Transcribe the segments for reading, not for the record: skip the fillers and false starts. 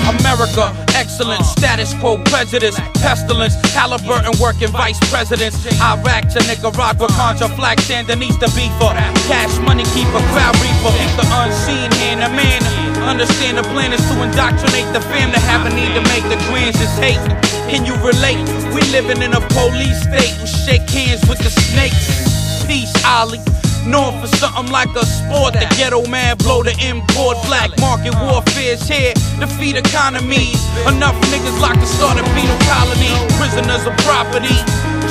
America, excellence, status quo, prejudice, pestilence, Halliburton working vice presidents, Iraq to Nicaragua, Contra, Flag, Sandinista, beefer, cash money keeper, crowd reaper, think the unseen hand, a man, understand the plan is to indoctrinate the fam, to have a need to make the grands is hate. Can you relate? We living in a police state, we shake hands with the snakes. Peace, Ollie. Known for something like a sport, the ghetto man blow the import. Black market warfare's here, defeat economies. Enough niggas locked to start a penal colony. Prisoners of property,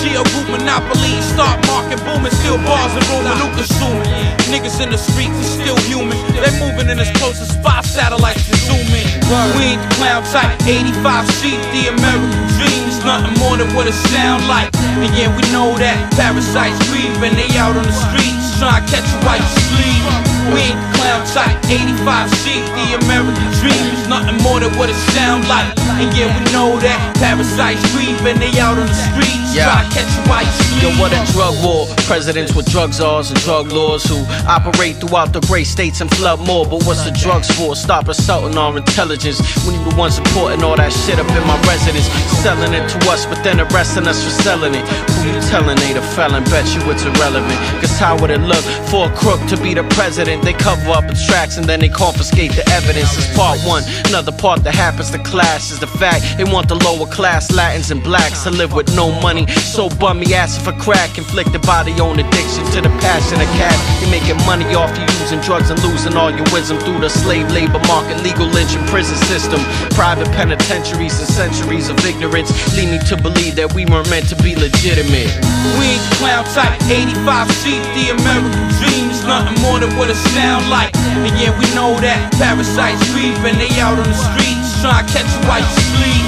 geo group monopoly. Start market booming, still bars and room, Manuka zooming. Niggas in the streets are still human. They moving in as close as 5 satellites to zoom in. We ain't the clown type, 85 sheep, the American dream is nothing more than what it sound like. And yeah, we know that parasites creeping, they out on the streets trying to catch you while you sleep. We ain't the clown type, 85 sheep, the American dream is nothing more than what it sound like. And yeah, we know that parasites creeping, they out on the streets trying to catch you while you sleep. Yo, what a drug war. Presidents with drug czars and drug lords who operate throughout the great states and flood more. But what's the drugs for? Stop assaulting our intelligence when you the one supporting all that shit up in my residence. Selling it to us, but then arresting us for selling it. Who you telling ain't a felon? Bet you it's irrelevant. Cause how would it look for a crook to be the president? They cover up its tracks and then they confiscate the evidence. It's part one. Another part that happens to class is the fact they want the lower class Latins and blacks to live with no money. So bummy asking for crack, inflicted by their own addiction to the passion of cat. They making money off you using drugs and losing all your wisdom through the slave labor market, legal lynch and prison system. Private penitentiaries and centuries of ignorance lead me to believe that we weren't meant to be legitimate. We ain't the clown type, 85 sheep, the American dream is nothing more than what it sound like. And yeah, we know that parasites creeping, they out on the streets trying to catch you while you sleep.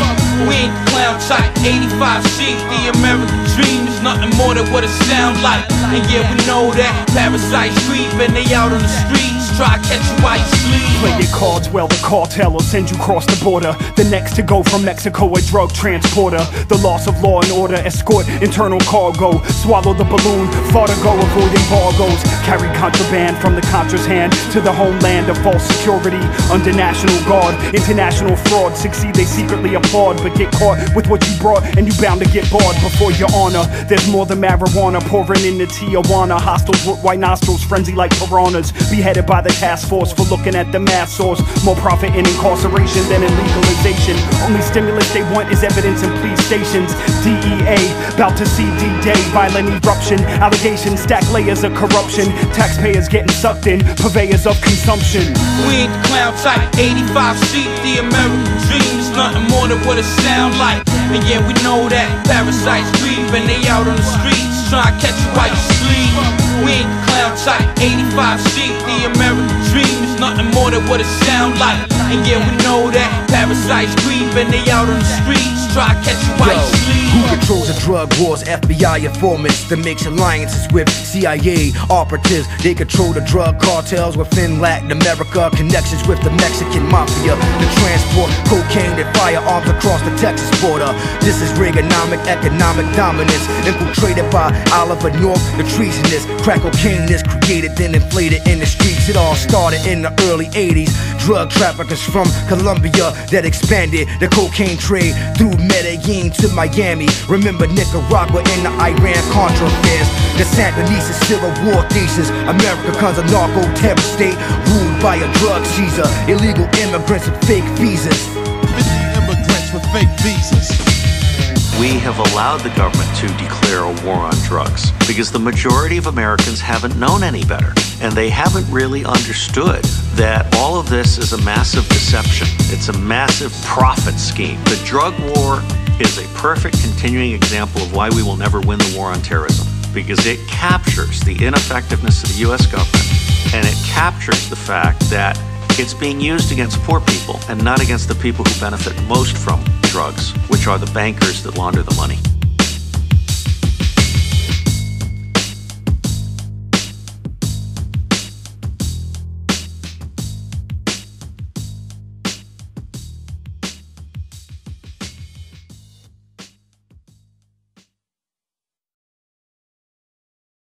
We ain't the clown type, 85 sheep, the American dream is nothing more than what it sound like. And yeah, we know that parasites creeping, they out on the streets try to catch you while you sleep. Play your cards well, the cartel will send you cross the border. The next to go from Mexico, a drug transporter. The loss of law and order, escort internal cargo. Swallow the balloon, far to go, avoid embargoes. Carry contraband from the Contra's hand to the homeland of false security. Under National Guard, international fraud. Succeed, they secretly applaud, but get caught with what you brought and you bound to get barred before your honor. There's more than marijuana pouring into Tijuana. Hostiles with white nostrils, frenzy like piranhas. Beheaded by the task force for looking at the mass source. More profit in incarceration than in legalization. Only stimulus they want is evidence in police stations. DEA, bout to see D-Day. Violent eruption, allegations stack layers of corruption. Taxpayers getting sucked in, purveyors of consumption. We ain't the clown type, 85 sheep, the American dream is nothing more than what it sound like. And yeah, we know that parasites creeping, they out on the streets trying to catch you while you sleep. We ain't the clown type, 85 sheep, the American dream is nothing more than what it sound like. And yeah, we know that parasites creeping, they out on the streets try to catch you while you sleep. Who controls the drug wars? FBI informants that makes alliances with CIA operatives. They control the drug cartels within Latin America. Connections with the Mexican mafia. The transport cocaine and firearms across the Texas border. This is Reaganomic economic dominance, infiltrated by Oliver North, the treasonous. Crack cocaine is created then inflated in the streets. It all started in the early 80s. Drug traffickers from Colombia that expanded the cocaine trade through Medellin to Miami. Remember Nicaragua and the Iran-Contra affairs. The Sandinista Civil War thesis. America becomes a narco-terror state ruled by a drug Caesar. Illegal immigrants with fake visas. Immigrants with fake visas. We have allowed the government to declare a war on drugs because the majority of Americans haven't known any better. And they haven't really understood that all of this is a massive deception. It's a massive profit scheme. The drug war is a perfect continuing example of why we will never win the war on terrorism, because it captures the ineffectiveness of the U.S. government, and it captures the fact that it's being used against poor people and not against the people who benefit most from drugs, which are the bankers that launder the money.